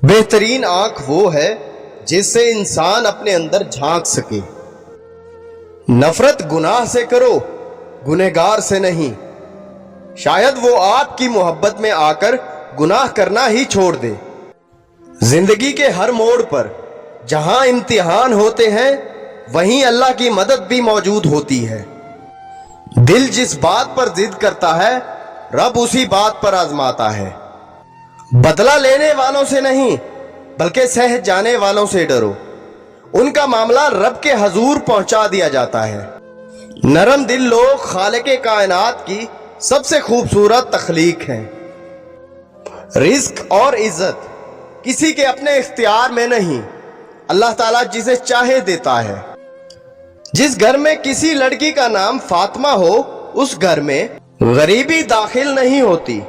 بہترین آنکھ وہ ہے جس سے انسان اپنے اندر جھانک سکے۔ نفرت گناہ سے کرو، گنہگار سے نہیں۔ شاید وہ آپ کی محبت میں آ کر گناہ کرنا ہی چھوڑ دے۔ زندگی کے ہر موڑ پر جہاں امتحان ہوتے ہیں وہیں اللہ کی مدد بھی موجود ہوتی ہے۔ دل جس بات پر ضد کرتا ہے رب اسی بات پر آزماتا ہے۔ بدلہ لینے والوں سے نہیں بلکہ سہ جانے والوں سے ڈرو، ان کا معاملہ رب کے حضور پہنچا دیا جاتا ہے۔ نرم دل لوگ خالق کائنات کی سب سے خوبصورت تخلیق ہیں۔ رزق اور عزت کسی کے اپنے اختیار میں نہیں، اللہ تعالیٰ جسے چاہے دیتا ہے۔ جس گھر میں کسی لڑکی کا نام فاطمہ ہو اس گھر میں غریبی داخل نہیں ہوتی۔